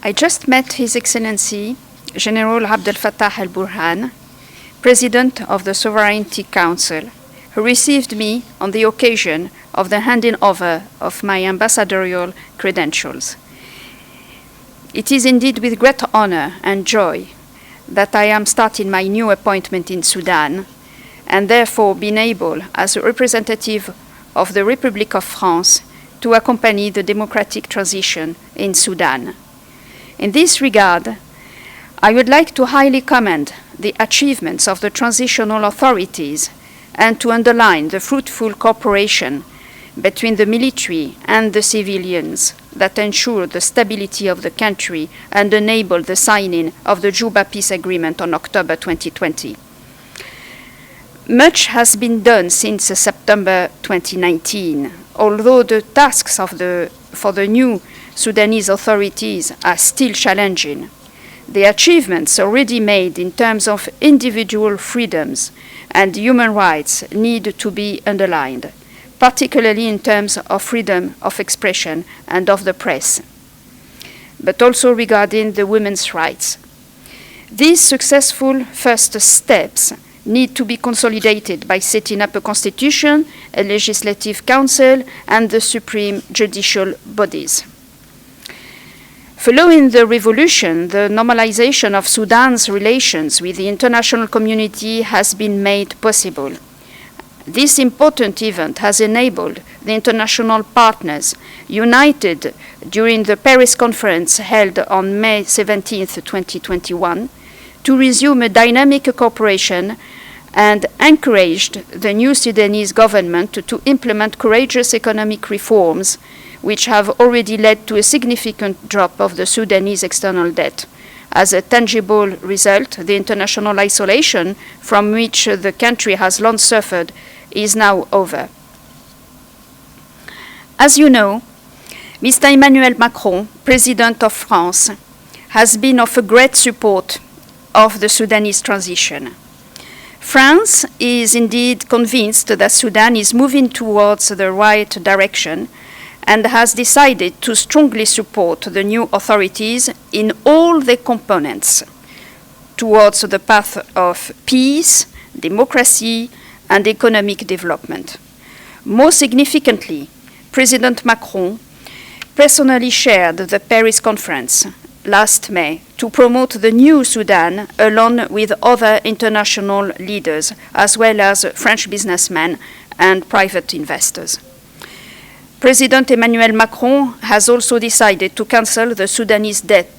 I just met His Excellency General Abdalfatah al-Burhan, President of the Sovereignty Council, who received me on the occasion of the handing over of my ambassadorial credentials. It is indeed with great honor and joy that I am starting my new appointment in Sudan, and therefore being able, as a representative of the Republic of France, to accompany the democratic transition in Sudan. In this regard, I would like to highly commend the achievements of the transitional authorities and to underline the fruitful cooperation between the military and the civilians that ensure the stability of the country and enable the signing of the Juba Peace Agreement on October 2020. Much has been done since September 2019, although the tasks for the new Sudanese authorities are still challenging. The achievements already made in terms of individual freedoms and human rights need to be underlined, particularly in terms of freedom of expression and of the press, but also regarding the women's rights. These successful first steps need to be consolidated by setting up a constitution, a legislative council, and the supreme judicial bodies. Following the revolution, the normalization of Sudan's relations with the international community has been made possible. This important event has enabled the international partners united during the Paris conference held on May 17, 2021, to resume a dynamic cooperation and encouraged the new Sudanese government to implement courageous economic reforms which have already led to a significant drop of the Sudanese external debt. As a tangible result, the international isolation from which the country has long suffered is now over. As you know, Mr. Emmanuel Macron, President of France, has been of a great support of the Sudanese transition. France is indeed convinced that Sudan is moving towards the right direction and has decided to strongly support the new authorities in all their components towards the path of peace, democracy, and economic development. More significantly, President Macron personally chaired the Paris conference last May to promote the new Sudan along with other international leaders, as well as French businessmen and private investors. President Emmanuel Macron has also decided to cancel the Sudanese debt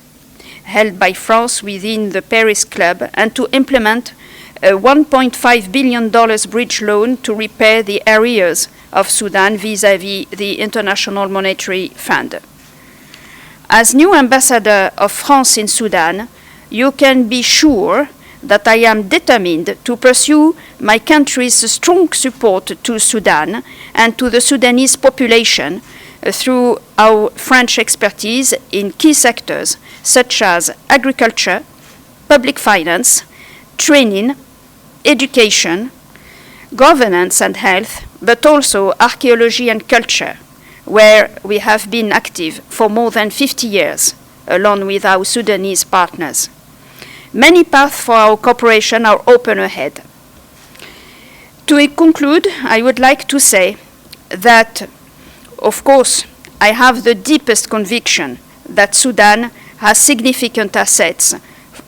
held by France within the Paris Club and to implement a $1.5 billion bridge loan to repair the arrears of Sudan vis-à-vis the International Monetary Fund. As new ambassador of France in Sudan, you can be sure that I am determined to pursue my country's strong support to Sudan and to the Sudanese population through our French expertise in key sectors such as agriculture, public finance, training, education, governance and health, but also archaeology and culture, where we have been active for more than 50 years, along with our Sudanese partners. Many paths for our cooperation are open ahead. To conclude, I would like to say that, of course, I have the deepest conviction that Sudan has significant assets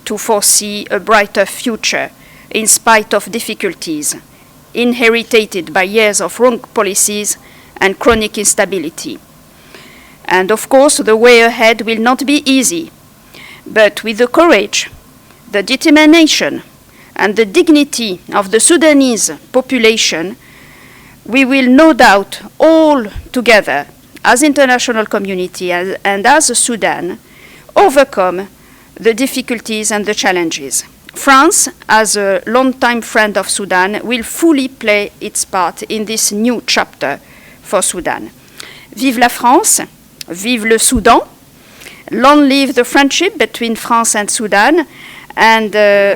to foresee a brighter future in spite of difficulties inherited by years of wrong policies and chronic instability. And of course, the way ahead will not be easy, but with the courage, the determination, and the dignity of the Sudanese population, we will no doubt all together, as international community and as Sudan, overcome the difficulties and the challenges. France, as a long-time friend of Sudan, will fully play its part in this new chapter for Sudan. Vive la France, vive le Sudan, long live the friendship between France and Sudan, and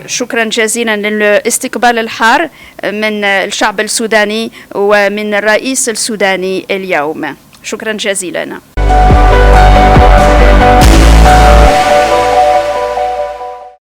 شكرا جزيلا للاستقبال الحار من الشعب السوداني ومن الرئيس السوداني اليوم. شكرا جزيلا.